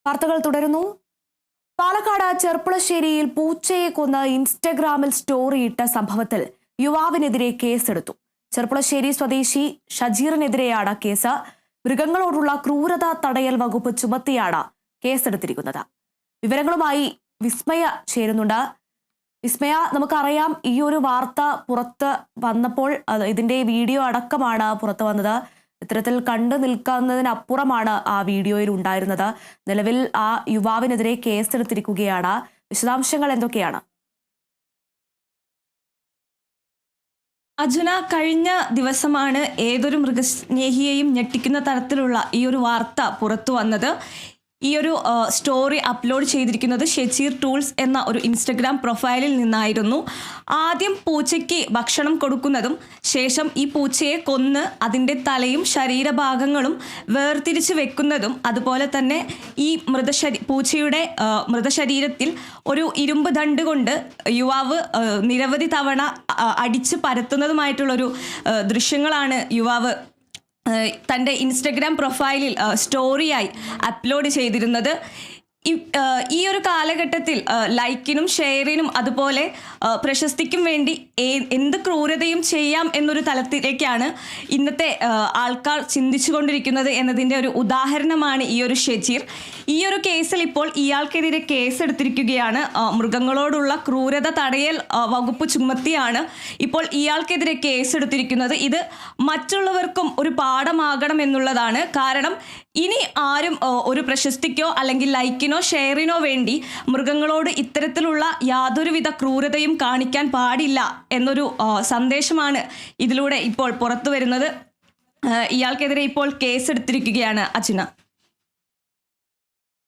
വാർത്തകൾ തുടരുന്നു. പാലക്കാട് ചെർപ്പുളശ്ശേരിയിൽ പൂച്ചയെ കൊന്ന് ഇൻസ്റ്റഗ്രാമിൽ സ്റ്റോറിയിട്ട സംഭവത്തിൽ യുവാവിനെതിരെ കേസെടുത്തു. ചെർപ്പുളശ്ശേരി സ്വദേശി ഷജീറിനെതിരെയാണ് കേസ്. മൃഗങ്ങളോടുള്ള ക്രൂരത തടയൽ വകുപ്പ് ചുമത്തിയാണ് കേസെടുത്തിരിക്കുന്നത്. വിവരങ്ങളുമായി വിസ്മയ ചേരുന്നുണ്ട്. വിസ്മയ, നമുക്കറിയാം ഈ ഒരു വാർത്ത പുറത്ത് വന്നപ്പോൾ ഇതിന്റെ വീഡിയോ അടക്കമാണ് പുറത്തു വന്നത്. ഇത്തരത്തിൽ കണ്ടു നിൽക്കുന്നതിനപ്പുറമാണ് ആ വീഡിയോയിൽ ഉണ്ടായിരുന്നത്. നിലവിൽ ആ യുവാവിനെതിരെ കേസെടുത്തിരിക്കുകയാണ്. വിശദാംശങ്ങൾ എന്തൊക്കെയാണ്? അർജുന, കഴിഞ്ഞ ദിവസമാണ് ഏതൊരു മൃഗസ്നേഹിയെയും ഞെട്ടിക്കുന്ന തരത്തിലുള്ള ഈ ഒരു വാർത്ത പുറത്തു വന്നത്. ഈ ഒരു സ്റ്റോറി അപ്ലോഡ് ചെയ്തിരിക്കുന്നത് ഷജീർ ടൂൾസ് എന്ന ഒരു ഇൻസ്റ്റഗ്രാം പ്രൊഫൈലിൽ നിന്നായിരുന്നു. ആദ്യം പൂച്ചയ്ക്ക് ഭക്ഷണം കൊടുക്കുന്നതും ശേഷം ഈ പൂച്ചയെ കൊന്ന് അതിൻ്റെ തലയും ശരീരഭാഗങ്ങളും വേർതിരിച്ച് വെക്കുന്നതും, അതുപോലെ തന്നെ ഈ പൂച്ചയുടെ മൃതശരീരത്തിൽ ഒരു ഇരുമ്പ് ദണ്ട് കൊണ്ട് യുവാവ് നിരവധി തവണ അടിച്ച് പരത്തുന്നതുമായിട്ടുള്ളൊരു ദൃശ്യങ്ങളാണ് യുവാവ് തൻ്റെ ഇൻസ്റ്റഗ്രാം പ്രൊഫൈലിൽ സ്റ്റോറിയായി അപ്ലോഡ് ചെയ്തിരുന്നത്. ഈ ഒരു കാലഘട്ടത്തിൽ ലൈക്കിനും ഷെയറിനും അതുപോലെ പ്രശസ്തിക്കും വേണ്ടി എന്ത് ക്രൂരതയും ചെയ്യാം എന്നൊരു തലത്തിലേക്കാണ് ഇന്നത്തെ ആൾക്കാർ ചിന്തിച്ചു കൊണ്ടിരിക്കുന്നത് എന്നതിൻ്റെ ഒരു ഉദാഹരണമാണ് ഈ ഒരു ഷജീർ. ഈ ഒരു കേസിൽ ഇപ്പോൾ ഇയാൾക്കെതിരെ കേസെടുത്തിരിക്കുകയാണ്. മൃഗങ്ങളോടുള്ള ക്രൂരത തടയൽ വകുപ്പ് ചുമത്തിയാണ് ഇപ്പോൾ ഇയാൾക്കെതിരെ കേസെടുത്തിരിക്കുന്നത്. ഇത് മറ്റുള്ളവർക്കും ഒരു പാഠമാകണം എന്നുള്ളതാണ്. കാരണം ഇനി ആരും ഒരു പ്രശസ്തിക്കോ അല്ലെങ്കിൽ ലൈക്കിനോ ഷെയറിനോ വേണ്ടി മൃഗങ്ങളോട് ഇത്തരത്തിലുള്ള യാതൊരുവിധ ക്രൂരതയും കാണിക്കാൻ പാടില്ല എന്നൊരു സന്ദേശമാണ് ഇതിലൂടെ ഇപ്പോൾ പുറത്തു വരുന്നത്. ഇയാൾക്കെതിരെ ഇപ്പോൾ കേസെടുത്തിരിക്കുകയാണ് അർജുന.